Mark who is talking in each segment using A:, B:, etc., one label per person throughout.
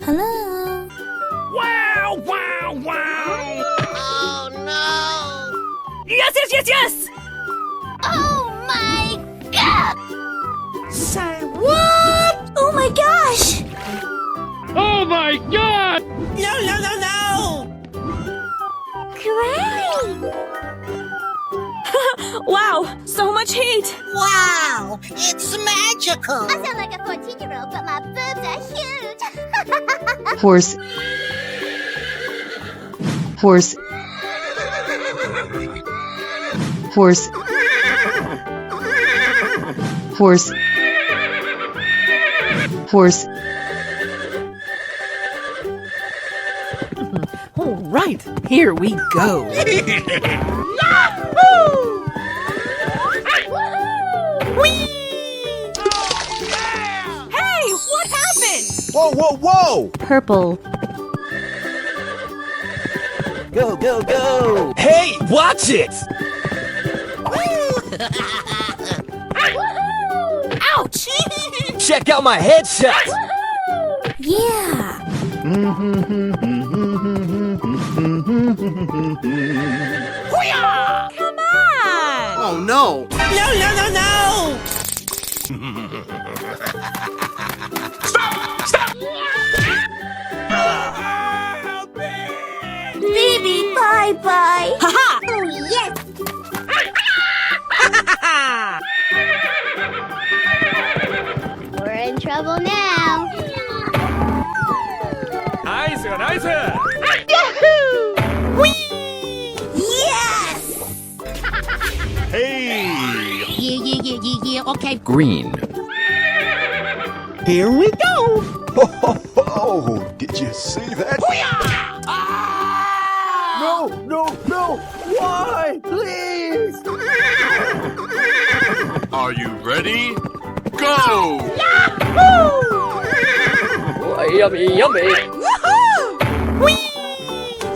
A: Hello?
B: Wow, wow, wow!
C: Oh no!
B: Yes, yes, yes, yes!
C: Oh my god!
B: Say what?
A: Oh my gosh!
D: Oh my god!
B: No, no, no, no!
A: Great! Wow, so much heat!
C: Wow! It's magical!
E: I sound like a 14-year-old, but my boobs are huge.
F: Horse. Horse. Horse. Horse. Horse.
G: All right, here we go.
B: Hey, what happened?
H: Whoa, whoa, whoa!
F: Purple.
H: Go, go, go!
B: Hey, watch it!
C: Ouch!
B: Check out my headshot!
A: Yeah!
B: Come on!
H: Oh no!
B: No, no, no, no!
A: Baby, bye-bye!
B: Haha!
E: Oh, yes! We're in trouble now.
B: Nice, nice!
A: Yes!
H: Hey!
C: Yeah, okay.
D: Green.
H: Here we go! Oh, did you see that? No, no, no! Why? Please!
D: Are you ready? Go!
G: Yummy, yummy.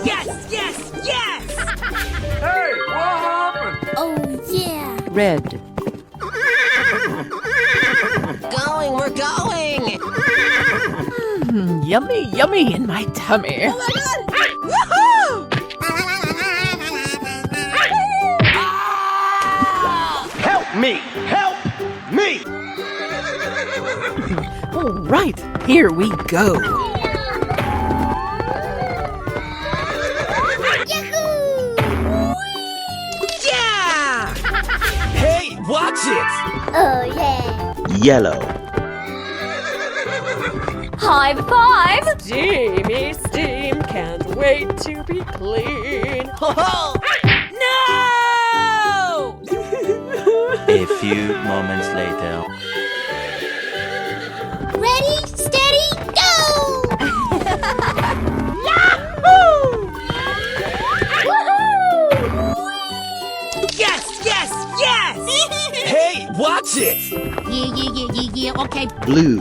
B: Yes, yes, yes!
D: Hey, what happened?
A: Oh, yeah!
F: Red.
C: We're going!
G: Yummy, yummy in my tummy.
H: Help me! Help me!
G: All right, here we go.
B: Yeah! Hey, watch it!
E: Oh, yeah.
H: Yellow.
A: High five!
G: Steamy steam, can't wait to be clean.
B: No!
I: A few moments later.
E: Ready, steady, go!
B: Yes, yes, yes! Hey, watch it!
C: Yeah, okay.
H: Blue.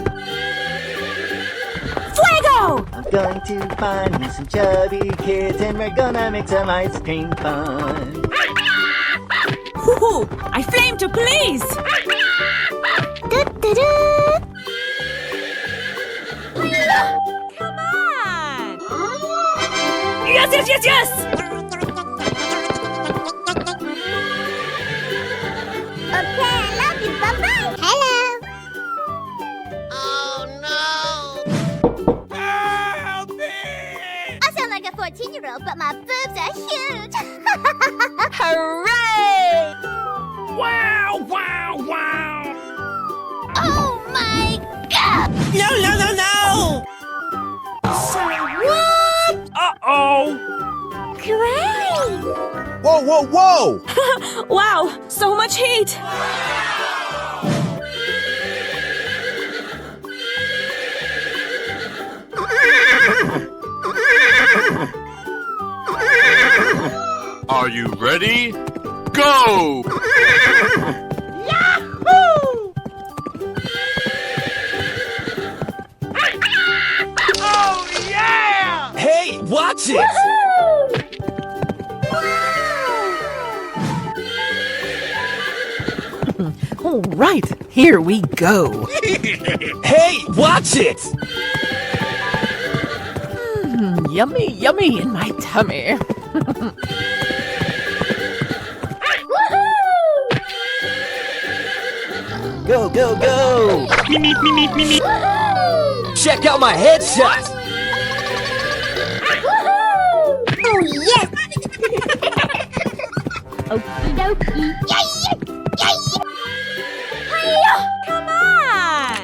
A: Fuego!
I: I'm going to find me some chubby kids and we're gonna make some ice cream fun.
A: Hoo-hoo! I flame to police!
E: Du-du-du.
A: Come on! Yes, yes, yes, yes!
E: Okay, I love you. Bye-bye. Hello.
C: Oh no!
B: Help me!
E: I sound like a 14-year-old, but my boobs are huge.
A: Hooray!
B: Wow, wow, wow!
E: Oh my god!
B: No, no, no, no! Say what? Uh-oh!
A: Great!
H: Whoa, whoa, whoa!
A: Wow, so much heat!
D: Are you ready? Go!
B: Oh, yeah! Hey, watch it!
G: All right, here we go.
B: Hey, watch it!
G: yummy, yummy in my tummy.
B: Go, go, go! Check out my headshot!
E: Oh, yes! Okie dokie. Yay!
A: Come on!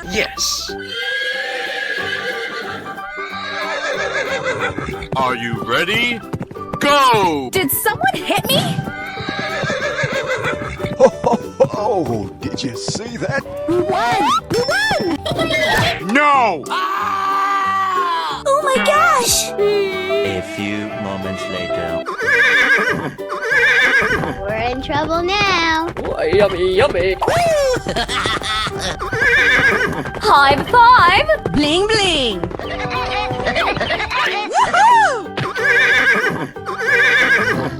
D: Yes. Are you ready? Go!
A: Did someone hit me?
H: Oh, did you see that?
E: We won!
D: No!
E: Oh my gosh!
I: A few moments later.
E: We're in trouble now.
G: Oh, yummy, yummy.
A: High five!
C: Bling bling.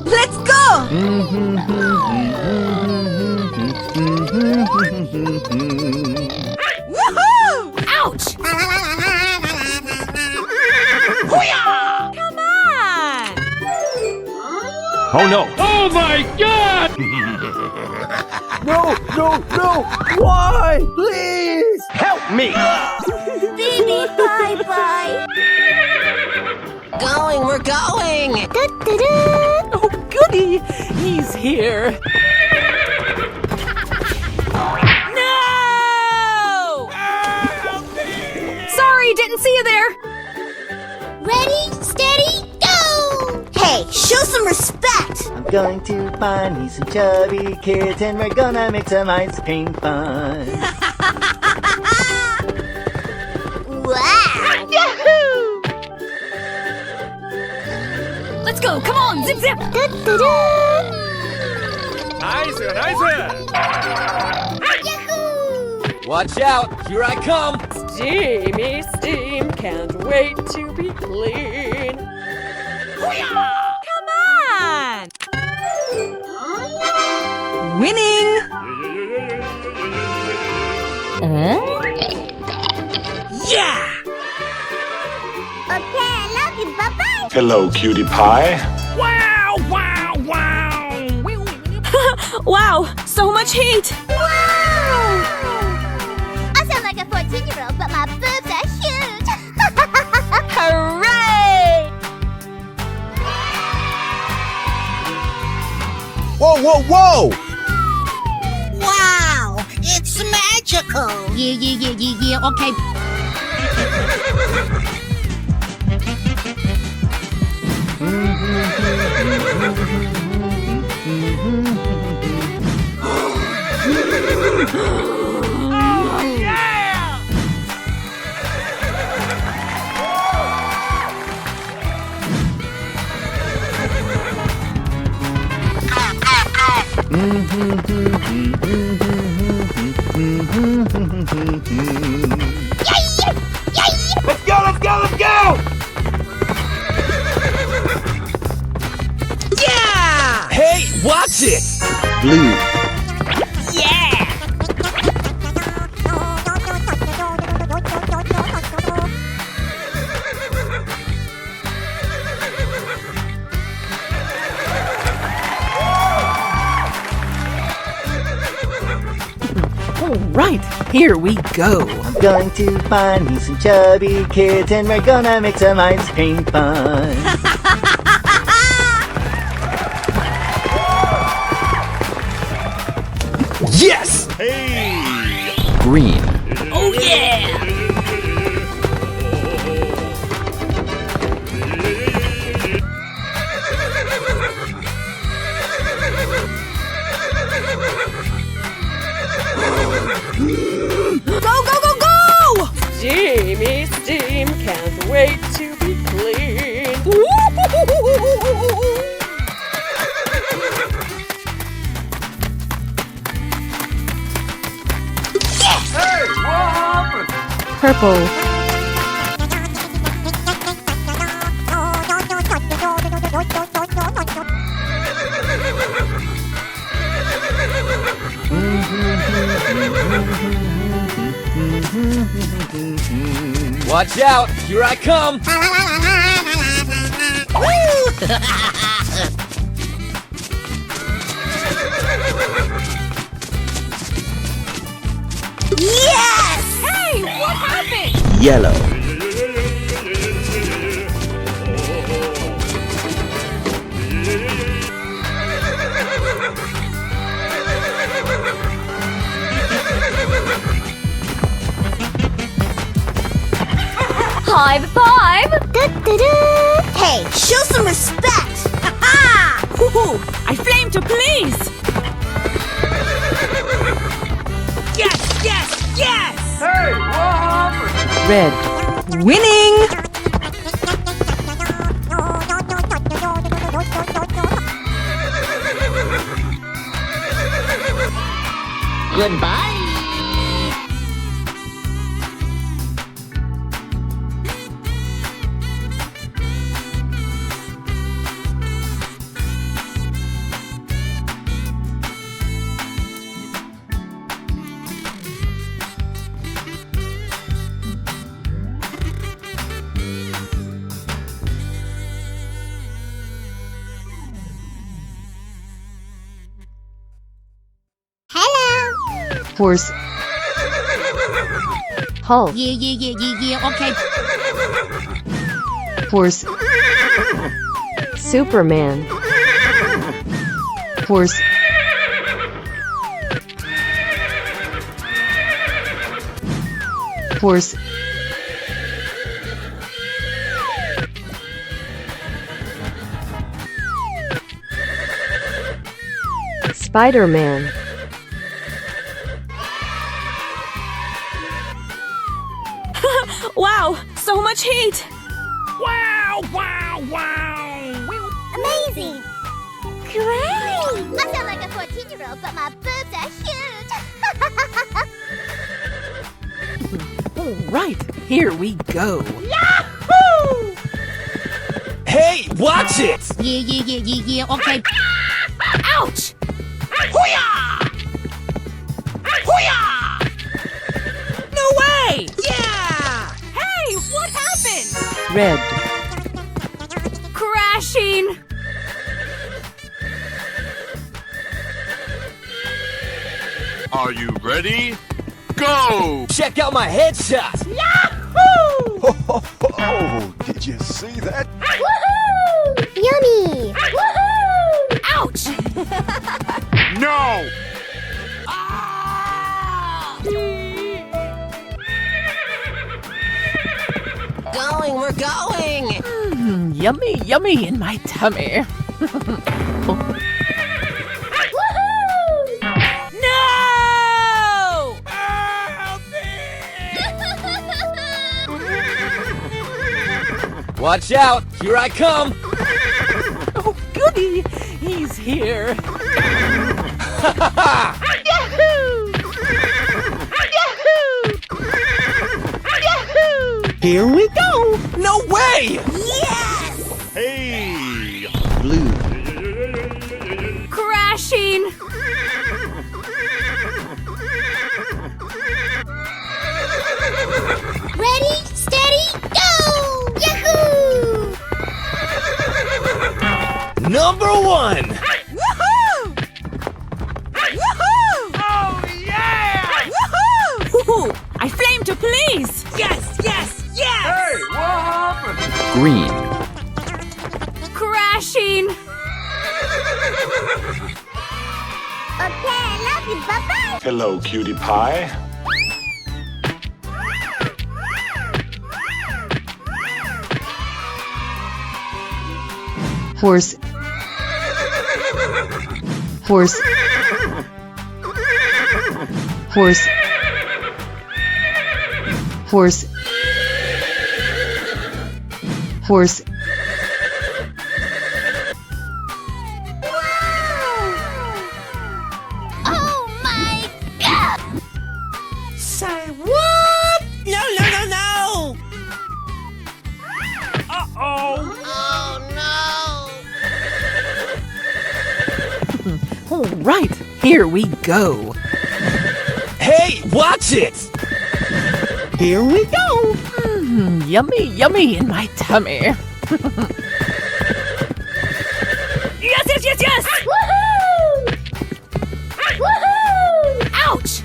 A: Let's go! Ouch! Come on!
B: Oh no!
D: Oh my god!
B: No! Why? Please! Help me!
E: Baby, bye-bye.
C: We're going.
G: Oh, goody! He's here.
A: No! Sorry, didn't see you there.
E: Ready, steady, go! Hey, show some respect!
I: I'm going to find me some chubby kids and we're gonna make some ice cream fun.
E: Wow!
A: Yahoo! Let's go, come on, zip zip!
B: Nice, nice!
E: Yahoo!
B: Watch out! Here I come!
G: Steamy steam, can't wait to be clean.
A: Come on!
G: Winning!
B: Yeah!
E: Okay, I love you, bye-bye!
H: Hello, cutie pie.
B: Wow! Wow! Wow!
A: Wow, so much heat!
E: Wow! I sound like a 14-year-old, but my boobs are huge!
A: Hooray!
H: Whoa, whoa, whoa!
C: Wow, it's magical. Yeah. Okay.
B: Let's go! Let's go! Let's go!
A: Yeah!
B: Hey, watch it!
H: Blue.
A: Yeah!
G: All right, here we go.
I: I'm going to find me some chubby kids and we're gonna make some ice cream fun.
B: Yes!
H: Green.
A: Oh yeah! Go!
G: Steamy steam, can't wait to be clean.
D: Hey, what happened?
F: Purple.
B: Watch out! Here I come!
A: Yes! Hey, what happened?
B: Yellow.
E: High five! Hey, show some respect!
A: Ha! Hoo-hoo! I flame to please! Yes, yes, yes!
D: Hey, what happened?
C: Red. Winning!
I: Goodbye.
E: Hello!
F: Horse. Hull.
C: Yeah, okay.
F: Horse.
G: Superman.
F: Horse. Horse.
G: Spiderman.
A: Wow, so much heat!
B: Wow! Wow! Wow!
E: Amazing! Great! I sound like a 14-year-old, but my boobs are huge!
A: All right, here we go.
B: Hey! Watch it!
C: Yeah, okay.
A: Ouch! No way! Yeah! Hey, what happened?
C: Red.
A: Crashing!
D: Are you ready? Go!
B: Check out my headshot!
H: Oh, did you see that?
E: Woohoo! Yummy! Woohoo!
A: Ouch!
D: No!
C: We're going!
A: Yummy, yummy in my tummy. No!
B: Watch out! Here I come!
A: Oh, goody! He's here.
B: Here we go! No way!
A: Yes!
D: Hey!
B: Blue.
A: Crashing!
E: Ready, steady, go! Yahoo!
B: Number one!
A: Woohoo! Woohoo!
B: Oh yeah!
A: Woohoo! I flame to please! Yes, yes, yes!
D: Hey, what happened?
B: Green.
A: Crashing!
E: Okay, I love you, bye-bye!
H: Hello, cutie pie.
F: Horse. Horse. Horse. Horse. Horse.
E: Oh my god!
A: Say what? No, no, no, no!
B: Uh-oh!
A: All right, here we go.
B: Hey, watch it! Here we go.
G: Yummy, yummy in my tummy.
A: Yes, yes, yes, yes!
E: Woohoo! Woohoo!
A: Ouch!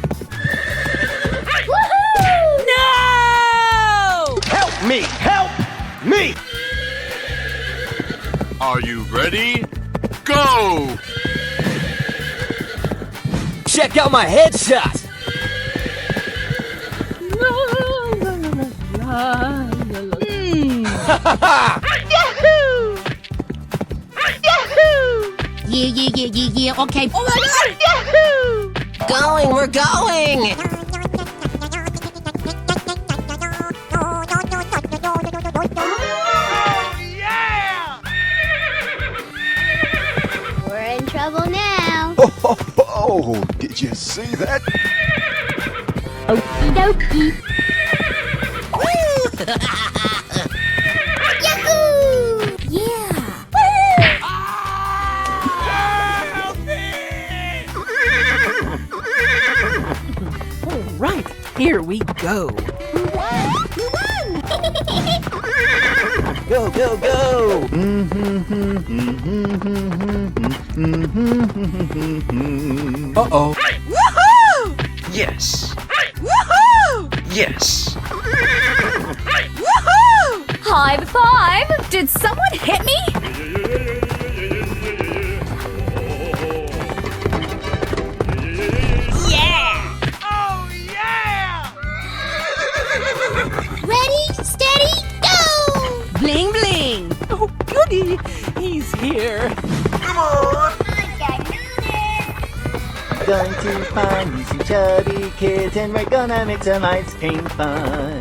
E: Woohoo!
A: No!
B: Help me! Help me!
D: Are you ready? Go!
B: Check out my headshot.
E: Yahoo! Yahoo!
C: Yeah. Okay.
E: Oh my god! Yahoo!
C: Going, we're going.
E: We're in trouble now.
H: Oh, did you see that?
E: Okie dokie. Yahoo! Yeah.
G: All right, here we go.
B: Go, go, go! Uh-oh.
A: Woohoo!
B: Yes.
A: Woohoo!
B: Yes.
A: Woohoo!
E: High five! Did someone hit me?
A: Yeah!
B: Oh, yeah!
E: Ready, steady, go!
C: Bling bling.
G: Oh, goody, he's here.
I: Going to find me some chubby kids and we're gonna make some ice cream fun.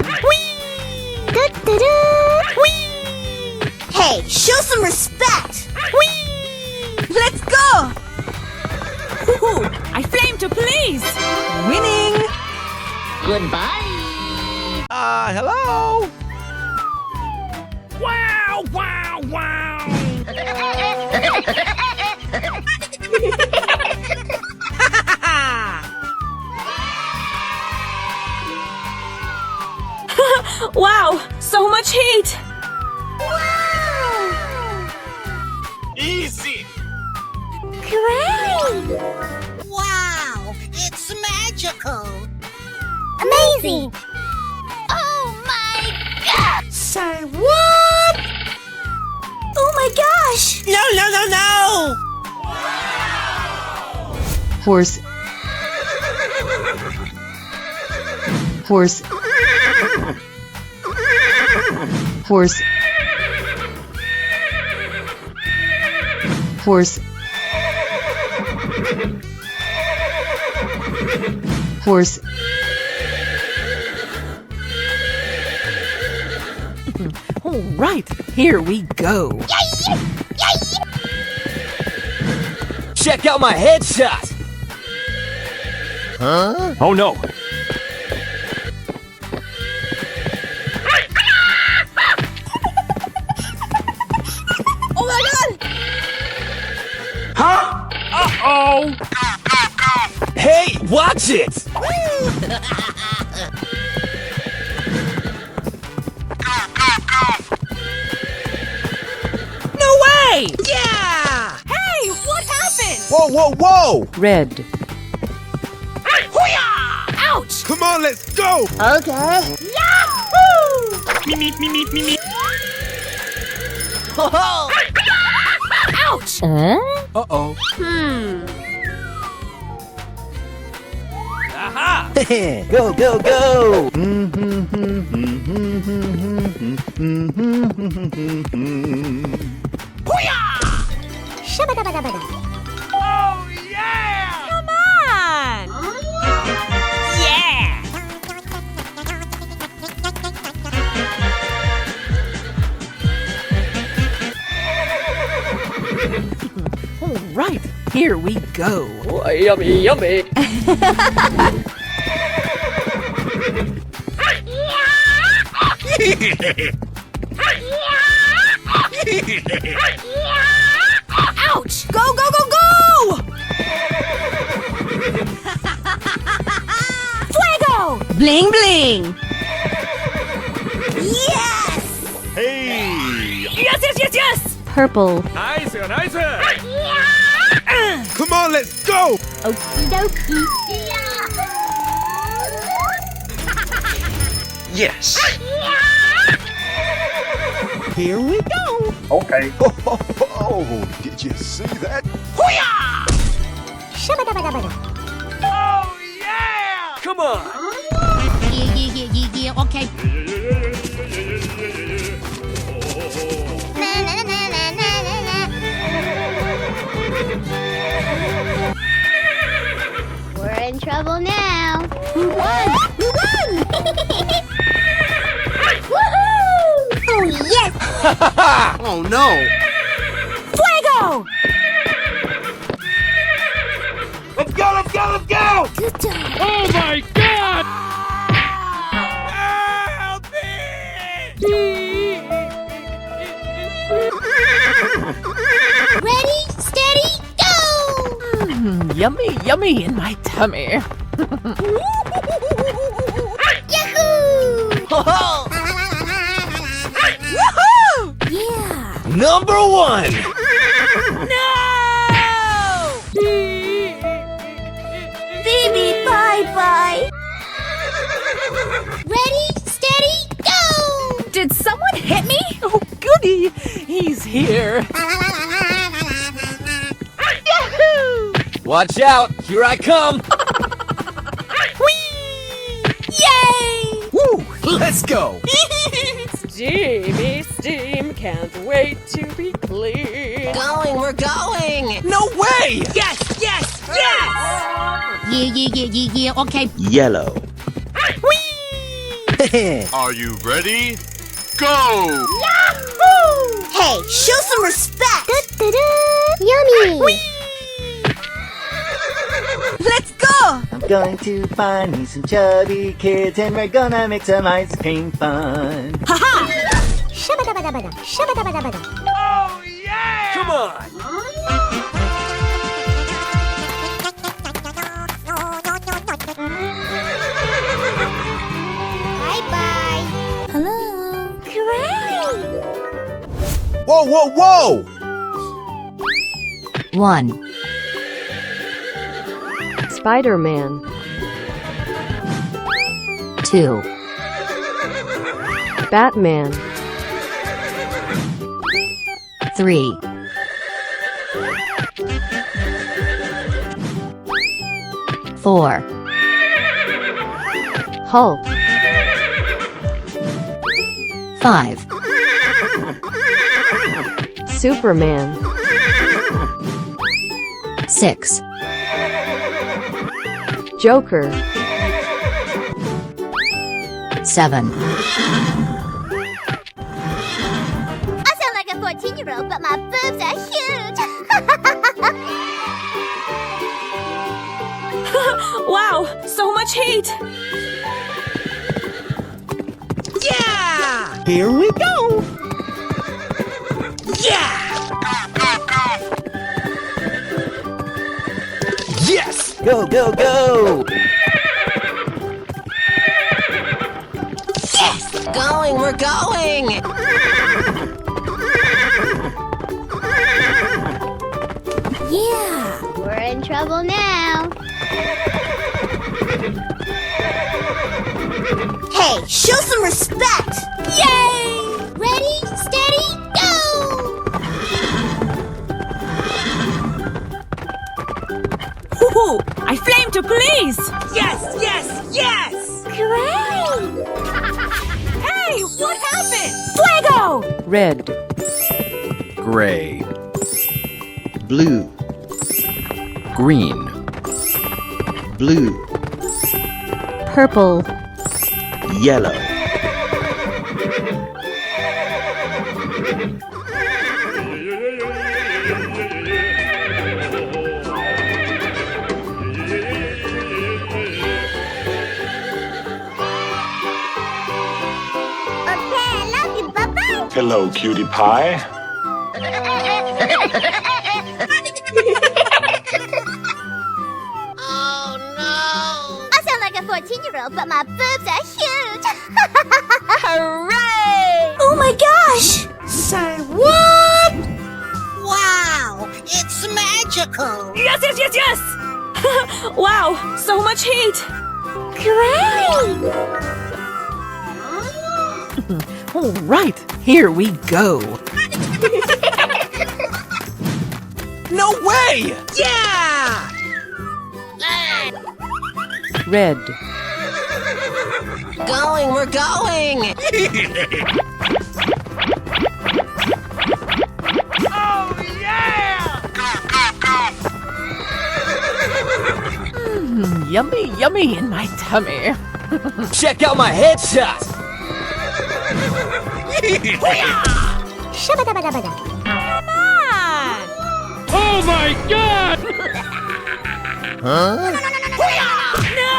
E: Hey, show some respect!
A: Let's go! Woohoo! I flame to please!
C: Winning.
I: Goodbye!
B: Hello?
A: Wow! Wow! Wow! Wow! So much heat!
B: Easy.
E: Great!
C: Wow, it's magical.
E: Amazing! Oh my god!
C: Say what?
E: Oh my gosh!
A: No, no, no, no!
F: horse, horse, horse, horse, horse,
G: All right, here we go.
B: Check out my headshot.
D: Huh? Oh no.
A: Oh my god!
B: Huh?
D: Uh-oh.
B: Hey, watch it.
A: No way! Yeah! Hey, what happened?
B: Whoa, whoa, whoa!
G: Red.
A: Ouch!
B: Come on, let's go.
E: Okay.
A: Yahoo!
B: Me, me, me, me, me, me.
A: Ouch!
B: Uh-oh. Aha!
I: Go, go, go!
B: Oh, yeah!
A: Come on! Yeah!
G: All right, here we go. Oh, yummy, yummy.
A: Ouch! Go, go, go, go! Fuego!
C: Bling bling. Yes!
B: Hey!
A: Yes, yes, yes, yes!
F: purple,
B: Nice, nice! Come on, let's go!
E: Okie dokie.
D: Yes.
B: Here we go!
D: Okay.
H: Oh, did you see that?
E: Shabba-dabba-dabba-da.
B: Oh, yeah! Come on!
C: Yeah, okay.
E: Na, na, na, na, na, na, na. We're in trouble now. We won! We won! Woohoo! Oh, yes!
B: Oh, no!
A: Fuego!
B: Let's go, let's go, let's go!
E: Good job.
B: Oh, my God! Help me!
E: Ready, steady, go!
G: Yummy, yummy in my tummy.
E: Yahoo!
A: Woohoo!
E: Yeah!
B: Number one!
A: No!
E: Baby, bye-bye! Ready, steady, go!
A: Did someone hit me?
G: Oh, goody! He's here.
A: Yahoo!
B: Watch out! Here I come!
A: Whee! Yay!
B: Woo! Let's go!
G: Steamy steam, can't wait to be clean.
C: Going, we're going.
B: No way!
A: Yes, yes, yes!
C: Yeah, okay.
D: Yellow.
A: Whee!
D: Are you ready? Go!
A: Yahoo!
C: Hey, show some respect.
E: Da-da-da! Yummy!
C: Let's go.
I: I'm going to find me some chubby kids and we're gonna make some ice cream fun.
C: Haha.
E: Shabba-dabba-dabba-da. Shabba-dabba-dabba-da.
B: Oh, yeah! Come on!
E: Bye-bye. Hello? Great!
H: Whoa, whoa, whoa!
F: 1. Spiderman, 2. Batman, 3. Four. Hulk, 5. Superman, 6. Joker, 7.
E: I sound like a 14-year-old, but my boobs are huge!
A: Wow, so much heat!
C: Yeah.
B: Here we go!
C: Yeah.
B: Yes!
I: Go, go, go!
C: Yes. Going, we're going.
E: Yeah! We're in trouble now.
C: Hey, show some respect.
E: Yay! Ready, steady, go!
A: Woohoo! I flame to police! Yes, yes, yes!
E: Great!
A: Hey, what happened? Fuego!
G: Red,
B: Gray.
F: blue,
B: Green.
F: blue, purple,
D: Yellow.
E: Okay, I love you, bye-bye!
D: Hello, cutie pie.
C: Oh no.
E: I sound like a a 14-year-old, but my boobs are huge.
A: Hooray!
C: Oh my gosh!
A: Say what?
C: Wow, it's magical.
A: Yes, yes, yes, yes! Wow, so much heat!
E: Great!
G: All right, here we go.
B: No way!
A: Yeah!
G: Red.
C: We're going.
G: Yummy, yummy in my tummy.
B: Check out my headshot!
E: Shabba-dabba-dabba-da.
A: Come on!
D: Oh my god!
B: Huh?
A: No!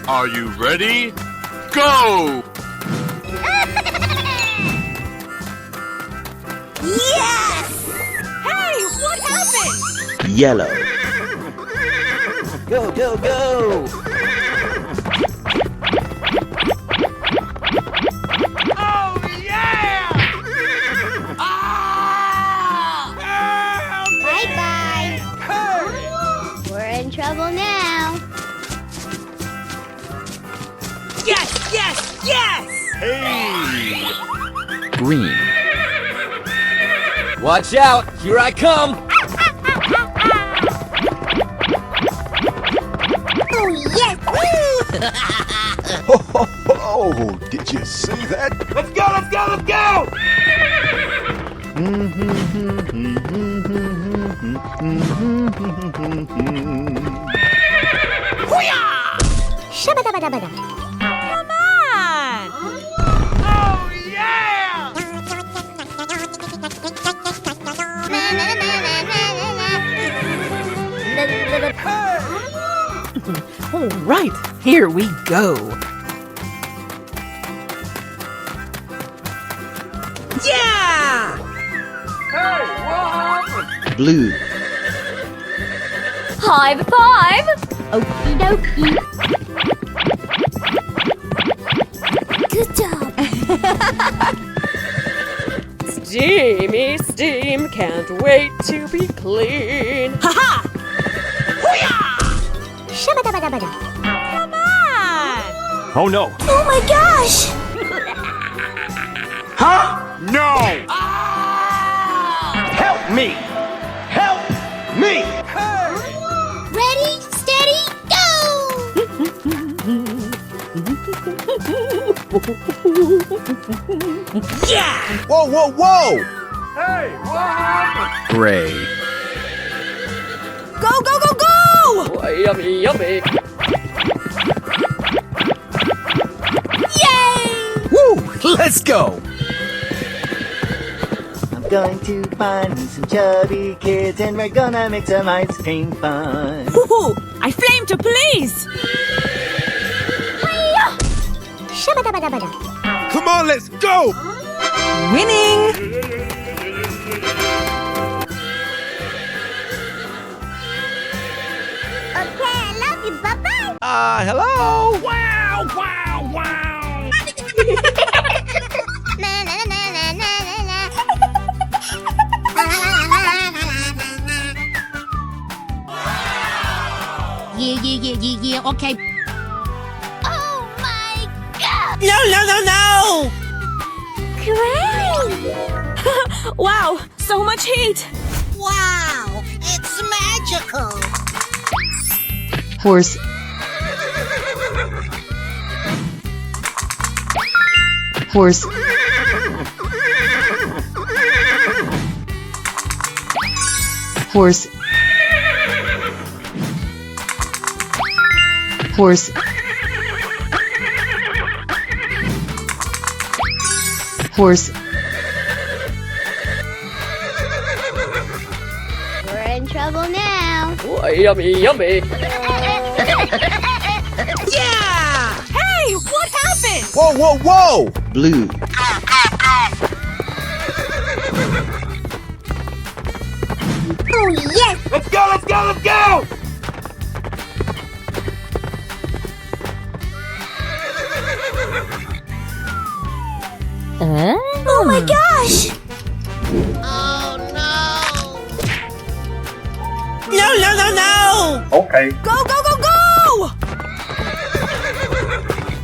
D: Are you ready? Go!
C: Yes!
A: Hey, what happened?
F: Yellow.
I: Go, go, go!
D: Oh yeah!
E: Bye-bye. We're in trouble now.
A: Yes, yes, yes!
D: Hey!
B: Green.
I: Watch out! Here I come!
E: Oh, yes!
H: Ho, ho, ho! Did you see that?
D: Let's go, let's go, let's go!
E: Shabba-dabba-dabba-da.
A: Come on!
D: Oh yeah!
G: All right, here we go.
A: Yeah!
F: Blue.
E: High five! Okie dokie. Good job.
G: Steamy steam, can't wait to be clean.
A: Haha!
E: Shabba-dabba-dabba-da.
A: Come on!
D: Oh no!
C: Oh my gosh!
D: Huh? No! Help me! Help me!
E: Ready, steady, go!
A: Yeah!
H: Whoa, whoa, whoa!
D: Hey, what happened?
B: Gray.
A: Go, go, go, go!
G: Oh, yummy, yummy.
A: Yay!
B: Woo! Let's go!
I: I'm going to find me some chubby kids and we're gonna make some ice cream fun.
A: Woohoo! I flame to please!
E: Shabba-dabba-dabba-da.
H: Come on, let's go!
A: Winning!
E: Okay, I love you. Bye-bye.
H: Hello?
D: Wow, wow, wow!
E: Na, na, na, na, na, na, na.
A: Yeah, okay.
E: Oh my god!
A: No, no, no, no!
E: Great!
A: Wow, so much heat!
C: Wow, it's magical.
F: Horse. Horse. Horse. Horse. Horse.
E: We're in trouble now.
G: Oh, yummy, yummy.
A: Yeah! Hey, what happened?
H: Whoa, whoa, whoa!
F: Blue.
C: Oh
E: Oh, yes!
D: Let's go, let's go, let's go!
C: Oh my gosh!
A: No, no, no, no!
D: Okay.
A: Go, go, go, go!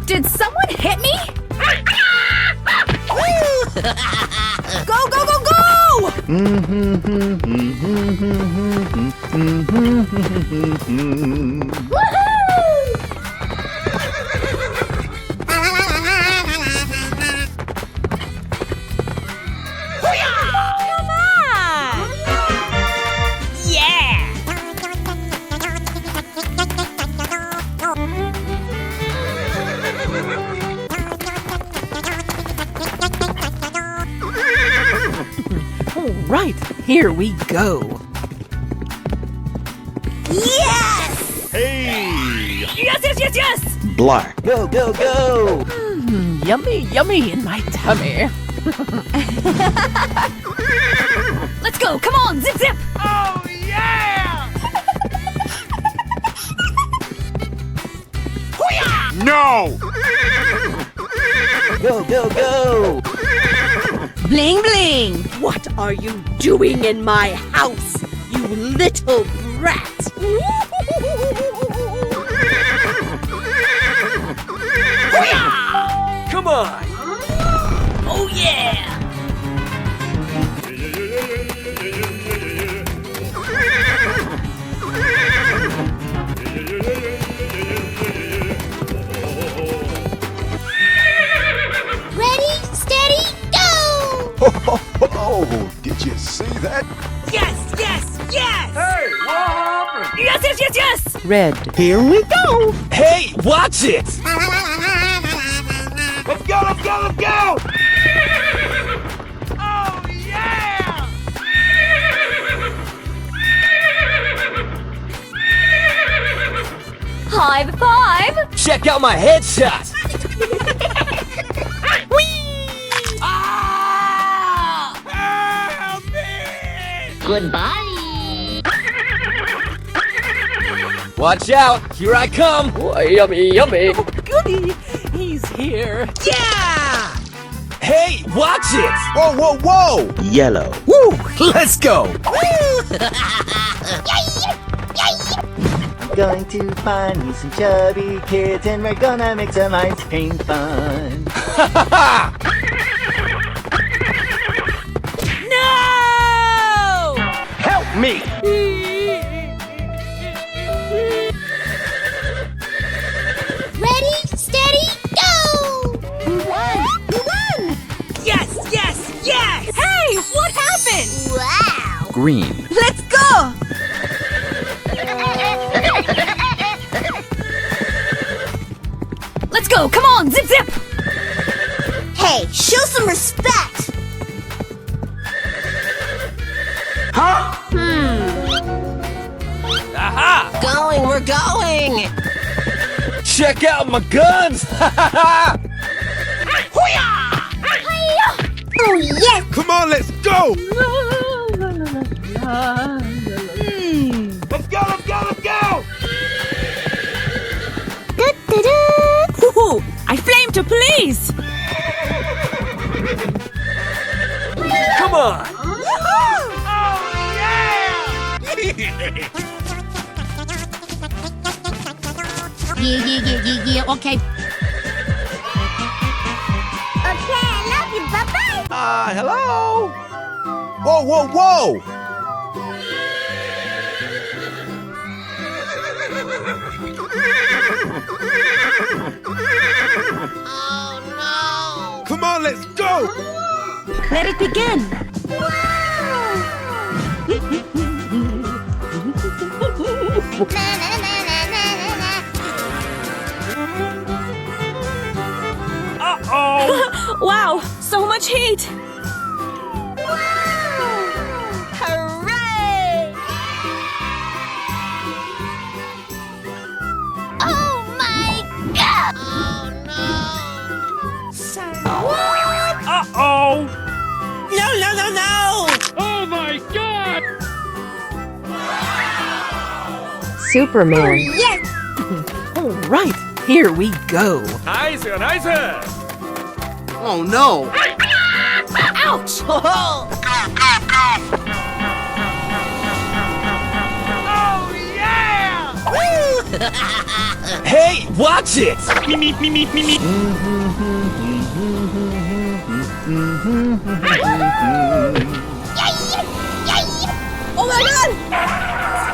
A: Did someone hit me? Go, go, go, go! Come on! Yeah!
G: All right, here we go.
C: Yes!
D: Hey!
A: Yes, yes, yes, yes!
F: Black.
I: Go, go, go!
G: Yummy, yummy in my tummy.
A: Let's go! Come on! Zip, zip!
D: Oh, yeah! No!
I: Go, go, go!
A: Bling, bling!
G: What are you doing in my house, you little brat?
B: Come on!
A: Oh, yeah!
E: Ready, steady, go!
H: Oh, did you see that?
A: Yes, yes, yes!
D: Hey, what happened?
A: Yes, yes, yes, yes!
F: Red.
B: Here we go! Hey, watch it!
D: Let's go, let's go, let's go! Oh, yeah!
A: High five!
B: Check out my headshot!
A: Ah!
D: Help me!
E: Goodbye!
B: Watch out! Here I come!
G: Oh, yummy, yummy. Goody, he's here.
A: Yeah!
B: Hey, watch it!
H: Whoa, whoa, whoa!
F: Yellow.
B: Woo! Let's go!
I: I'm going to find me some chubby kids and we're gonna make some ice cream fun.
A: No!
D: Help me!
E: Ready, steady, go! We won! We won!
A: Yes, yes, yes! Hey, what happened?
E: Wow!
B: Green.
A: Let's go! Let's go! Come on! Zip, zip!
C: Hey, show some respect!
D: Huh?
B: Aha!
C: Going, we're going!
B: Check out my guns!
C: Oh, yes!
D: Come on, let's go! Let's go, let's go, let's go!
A: Woohoo! I flame to police!
B: Come on!
D: Oh,
E: Yeah, okay. Okay, I love you, bye-bye!
H: Hello? Whoa, whoa, whoa!
D: Come on, let's go!
A: Let it begin!
D: Uh-oh!
A: Wow, so much heat!
E: Hooray! Oh my god!
D: Uh-oh!
A: No, no, no, no!
D: Oh my god!
F: Superman.
C: Yes!
A: All right, here we go.
B: Nice, nice.
D: Oh no!
C: Ouch!
B: Hey, watch it.
C: Oh my god!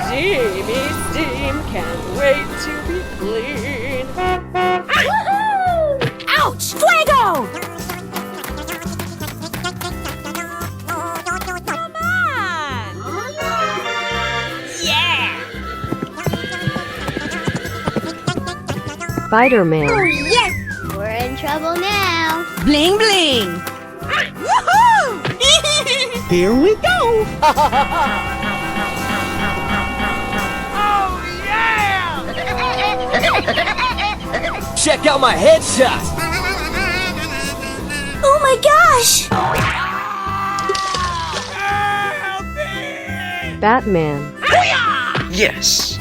G: Steamy steam, can't wait to be clean.
C: Ouch! Fuego!
A: Come on. Yeah.
F: Spiderman.
C: Yes!
E: We're in trouble now.
A: Bling bling. Woohoo! Here we go.
B: Check out my headshot.
C: Oh my gosh!
F: Batman.
B: Yes.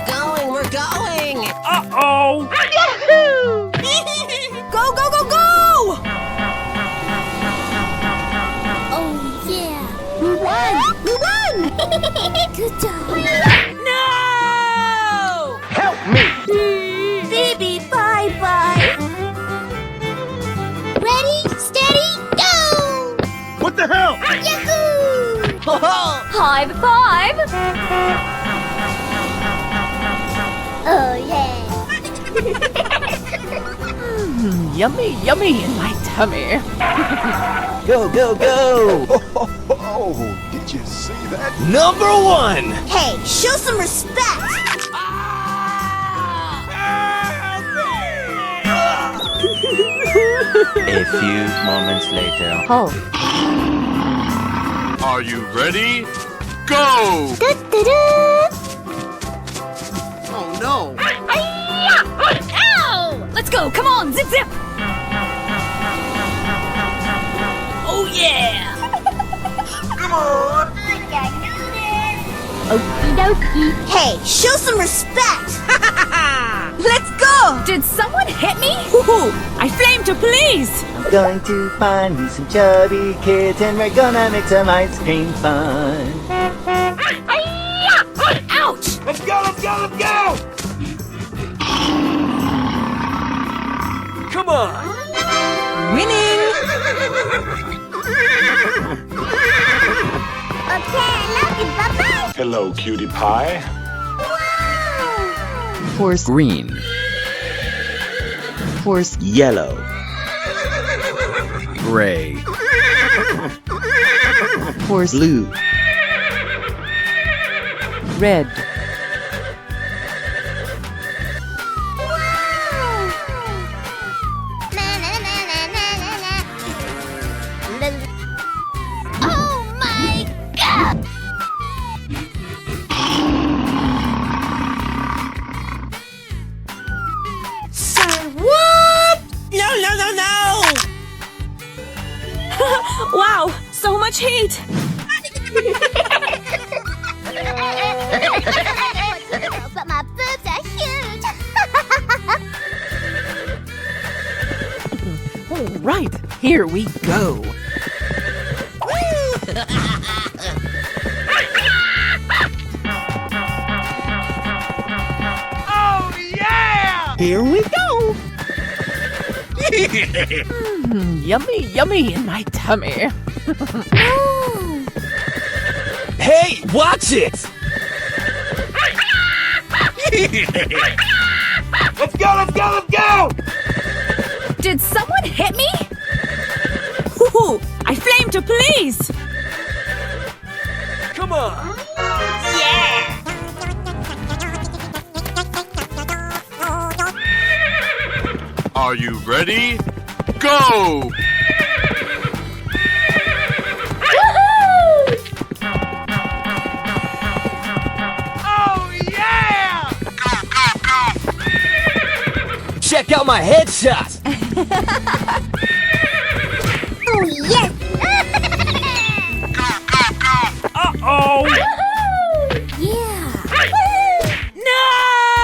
C: We're going!
B: Uh-oh.
A: Go go go go.
E: Oh yeah. We won! We won! Good job.
A: No.
B: Help me.
C: Baby, bye-bye!
E: Ready, steady, go!
D: What the hell?
E: Yahoo!
G: High five!
E: Oh yeah.
A: Yummy yummy in my tummy.
B: Go, go, go.
H: Oh, did you see that?
B: Number 1.
C: Hey, show some respect!
I: A few moments later.
F: Hulk.
D: Are you ready? Go! Oh no!
A: Ow! Let's go. Come on, zip zip. Oh yeah.
E: Okie dokie.
C: Hey, show some respect!
A: Let's go. Did someone hit me? Woohoo! I flame to police.
I: I'm going to find me some chubby kids and we're gonna make some ice cream fun.
A: Ouch!
D: Let's go! Let's go! Let's go!
B: Come on.
A: Winning.
E: Okay, I love you. Bye-bye.
H: Hello, cutie pie.
F: Horse
B: Green.
F: horse
B: Yellow. Gray.
F: horse
B: Blue.
A: Red.
E: Oh my god!
C: Sir, what?
A: No no no no! Wow, so much heat.
E: But my boobs are huge.
A: All right, here we go. Here we go. Yummy, yummy in my tummy.
B: Hey, watch it.
D: Let's go! Let's go! Let's go!
A: Did someone hit me? Woohoo! I flame to police.
B: Come on.
D: Are you ready? Go!
B: Check out my headshot.
C: Oh, yes!
B: Uh-oh.
E: Yeah.
A: No!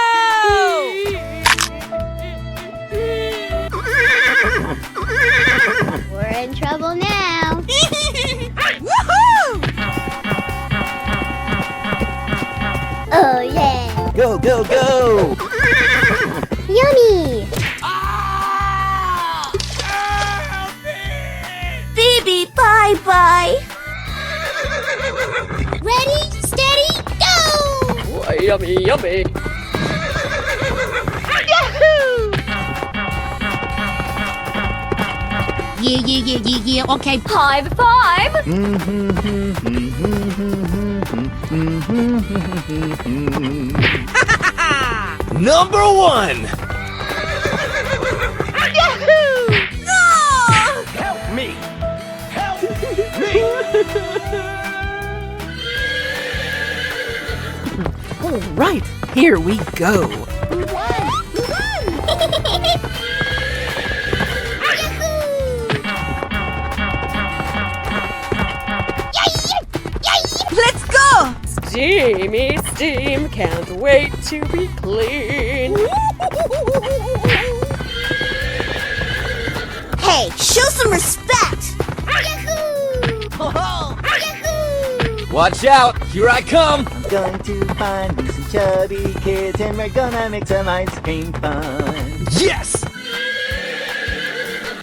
B: Go, go, go!
E: Yummy!
C: Baby, bye-bye.
E: Ready, steady, go!
G: Oh, yummy, yummy.
A: Yeah. Okay.
G: High five.
B: Number one! Help me! Help me!
A: All right. Here we go. Let's go!
G: Steamy steam, can't wait to be clean.
C: Hey, show some respect.
B: Watch out! Here I come!
I: I'm going to find me some chubby kids and we're gonna make some ice cream fun.
B: Yes!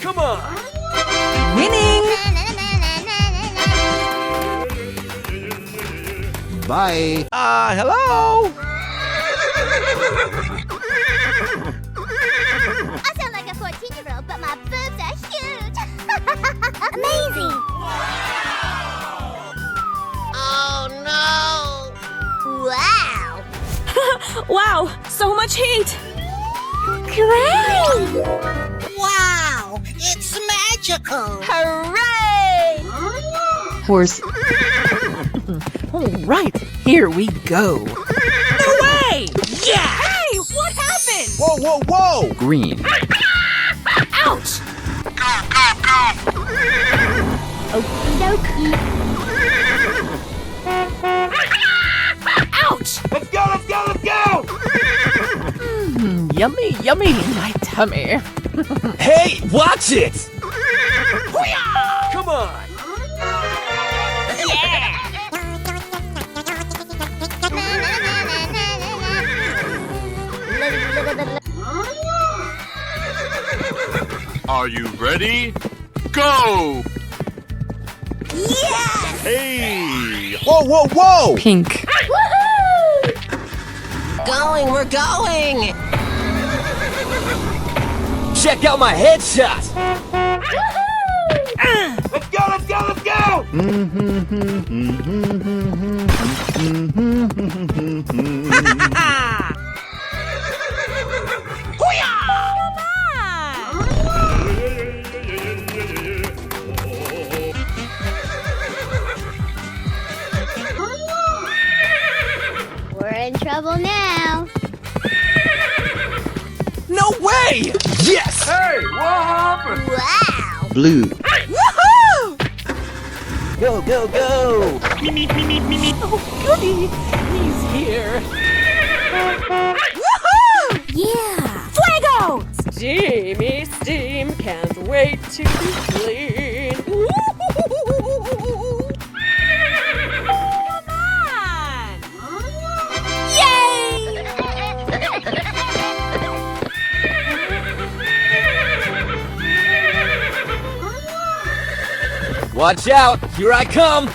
B: Come on!
A: Winning!
H: Bye.
B: Hello?
E: I sound like a 14-year-old, but my boobs are huge. Amazing! Oh no! Wow!
A: Wow, so much heat!
E: Great!
C: Wow, it's magical.
E: Hooray!
F: Horse.
A: All right, here we go. No way! Yeah! Hey, what happened?
H: Whoa, whoa, whoa!
F: Green.
A: Ouch!
E: Okie dokie.
A: Ouch!
D: Let's go, let's go, let's go!
A: Yummy, yummy in my tummy.
B: Hey, watch it! Come on!
D: Are you ready? Go!
H: Hey! Whoa, whoa, whoa!
F: Pink.
A: We're going!
B: Check out my headshot!
D: Let's go, let's go, let's go!
E: We're in trouble now.
B: No way! Yes!
D: Hey, what happened?
E: Wow!
F: Blue.
A: Woohoo!
B: Go, go, go!
A: Oh, goody! He's here. Woohoo!
E: Yeah!
A: Fuego!
G: Steamy steam, can't wait to be clean.
A: Come on! Yay!
B: Watch out! Here I come!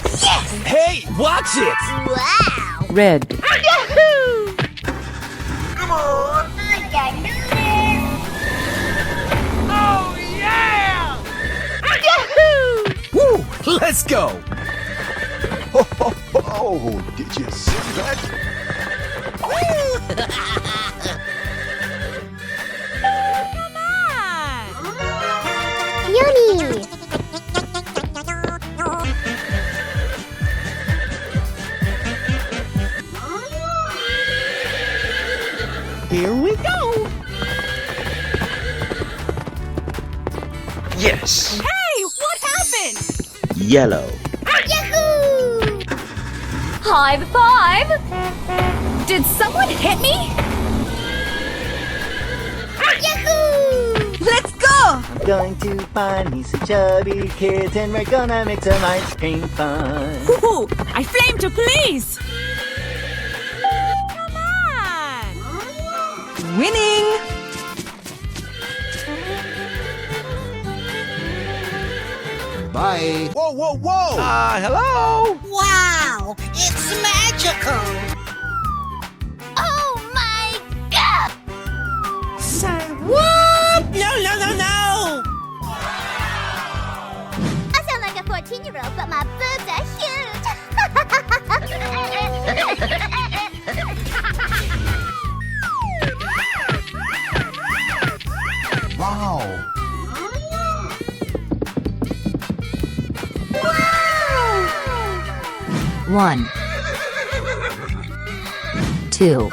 A: Yes!
B: Hey, watch it!
E: Wow!
F: Red.
A: Yahoo!
E: I can do this!
A: Oh, yeah! Yahoo!
H: Woo! Let's go! Ho, ho, ho! Did you see that?
E: Yummy!
A: Here we go!
H: Yes!
A: Hey, what happened?
F: Yellow.
E: Yahoo!
G: High five.
A: Did someone hit me?
E: Yahoo!
A: Let's go!
I: I'm going to find me some chubby kids and we're gonna make some ice cream fun.
A: Ooh, I flame to please. Come on. Winning.
H: Bye. Whoa, whoa, whoa!
B: Hello?
C: Wow, it's magical.
E: Oh my god!
C: Say what? No, no, no, no.
E: I sound like a 14-year-old, but my boobs are huge.
H: Wow.
J: 1, 2,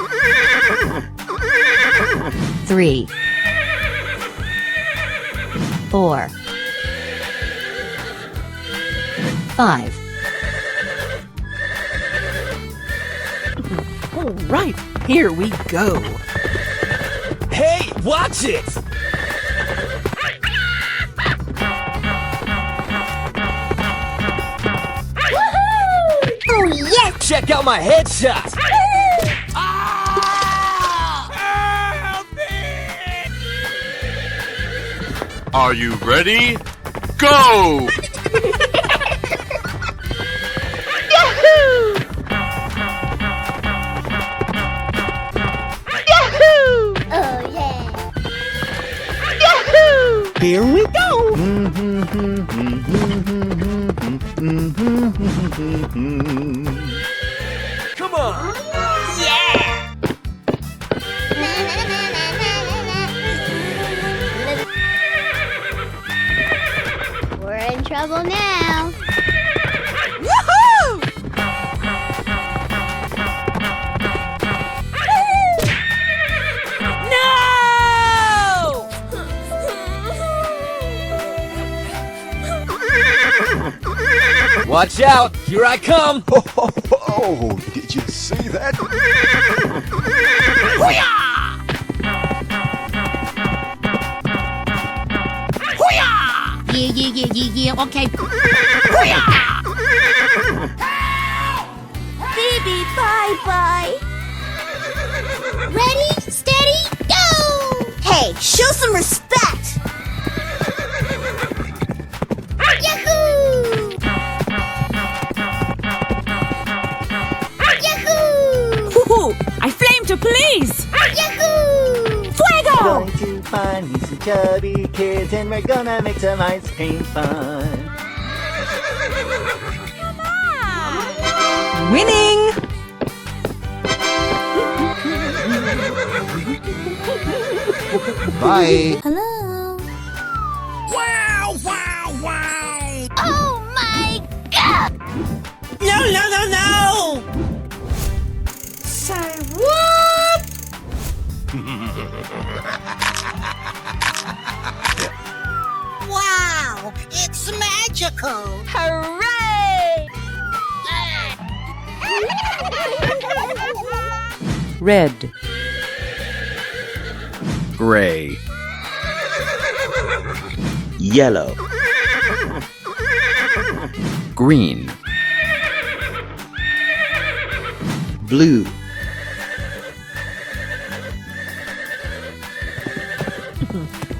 J: 3, 4, 5.
A: All right, here we go.
B: Hey, watch it!
E: Oh yes!
B: Check out my headshot!
D: Are you ready? Go!
E: Oh yeah!
A: Here we go.
B: Come on!
E: We're in trouble now.
A: Woohoo! No!
B: Watch out! Here I come!
H: Oh, did you see that?
A: Yeah, okay.
C: Baby, bye-bye.
E: Ready, steady, go!
C: Hey, show some respect.
E: Yahoo! Yahoo!
A: Woohoo! I flame to please.
E: Yahoo!
A: Fuego!
I: Going to find me some chubby kids and we're gonna make some ice cream fun.
A: Winning.
H: Bye.
E: Hello?
C: Wow, wow, wow.
E: Oh my god!
C: No, no, no, no. Say what? Wow, it's magical.
E: Hooray!
A: Red.
H: Gray.
F: Yellow.
H: Green.
F: Blue.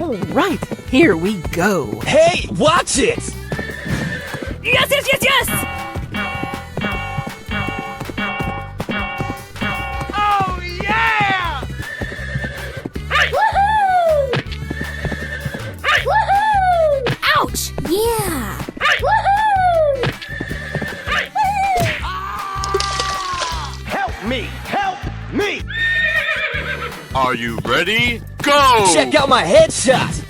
A: All right, here we go.
B: Hey, watch it!
A: Yes, yes, yes, yes!
D: Oh, yeah!
E: Woohoo! Woohoo!
A: Ouch!
E: Yeah! Woohoo!
B: Help me! Help me!
D: Are you ready? Go!
B: Check out my headshot!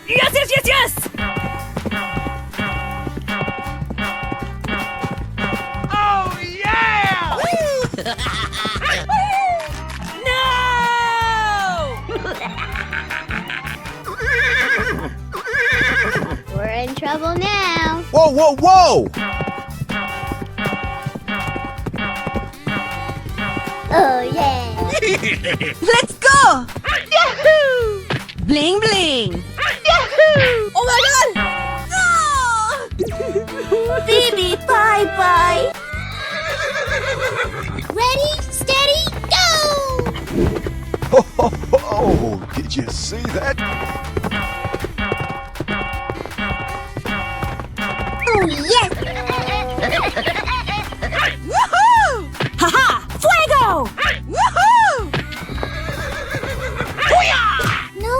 A: Yes, yes, yes, yes!
D: Oh, yeah!
A: No!
E: We're in trouble now.
H: Whoa, whoa, whoa!
E: Oh yeah!
A: Let's go! Yahoo! Bling bling.
G: Oh my god!
E: Baby, bye-bye. Ready, steady, go!
H: Ho, ho, ho! Did you see that?
E: Oh, yes!
A: Woohoo! Haha! Fuego! Woohoo!
E: No.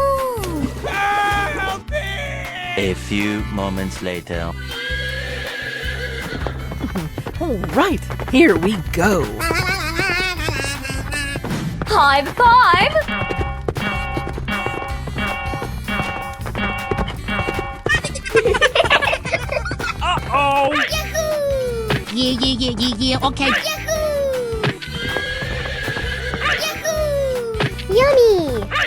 I: A few moments later.
A: All right, here we go.
G: High five!
D: Uh-oh!
E: Yeah, okay. Yahoo! Yummy!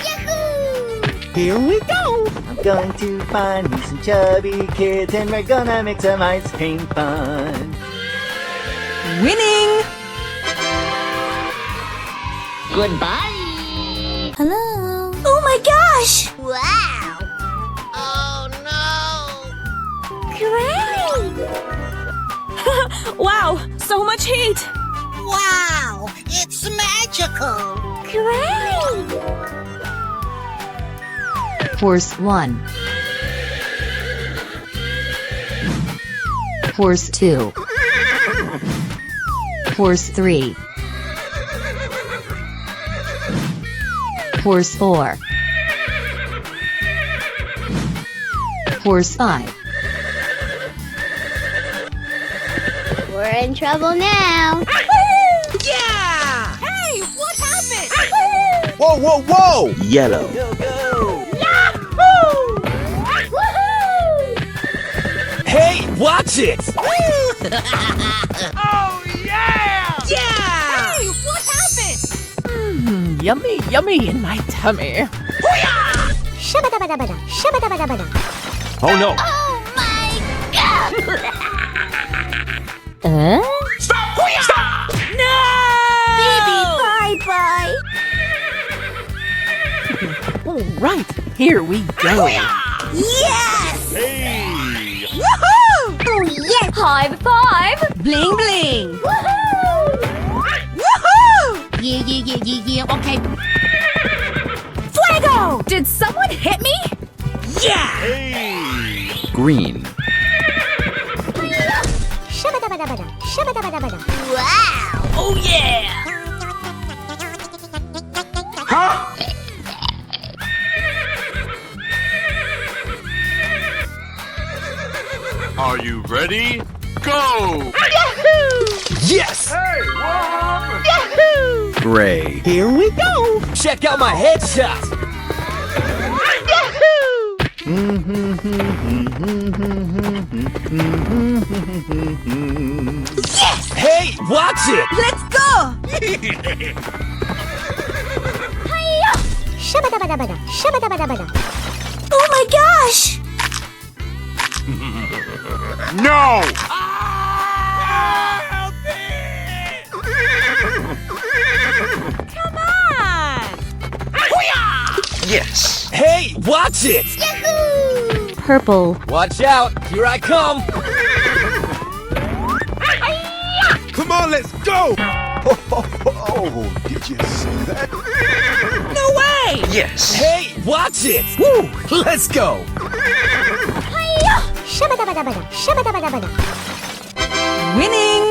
E: Yahoo!
C: Here we go.
I: I'm going to find me some chubby kids and we're gonna make some ice cream fun.
A: Winning!
E: Goodbye! Hello? Oh my gosh! Wow! Oh no! Great!
A: Wow, so much heat!
C: Wow, it's magical.
E: Great!
J: Force 1. Force 2. Force 3. Force 4. Force 5.
E: We're in trouble now.
A: Yeah! Hey, what happened?
H: Whoa, whoa, whoa!
F: Yellow.
I: Go, go!
B: Hey, watch it!
D: Oh, yeah!
A: Yeah! Hey, what happened? Yummy, yummy in my tummy.
E: Shabba-dabba-dabba-da, shabba-dabba-dabba-da.
D: Oh, no!
E: Oh my god!
D: Stop! Stop!
A: No!
E: Baby, bye-bye.
A: All right, here we go.
E: Yes!
D: Hey!
A: Woohoo!
E: Oh yes!
G: High five!
A: Bling bling!
E: Woohoo!
A: Woohoo!
E: Yeah, okay.
A: Fuego! Did someone hit me? Yeah!
D: Hey!
B: Green.
E: Shabba-dabba-dabba-da, shabba-dabba-dabba-da. Wow!
A: Oh yeah!
D: Huh? Are you ready? Go!
B: Yes!
D: Hey, Mom!
B: Gray.
C: Here we go.
B: Check out my headshot! Hey, watch it!
A: Let's go!
E: Shabba-dabba-dabba-da, shabba-dabba-dabba-da. Oh my gosh!
D: No!
A: Come on!
B: Yes! Hey, watch it!
E: Yahoo!
J: Purple.
B: Watch out! Here I come!
H: Come on, let's go! Ho, ho, ho! Did you see that?
A: No way!
B: Yes! Hey, watch it!
H: Woo! Let's go!
E: Shabba-dabba-dabba-da, shabba-dabba-dabba-da.
A: Winning!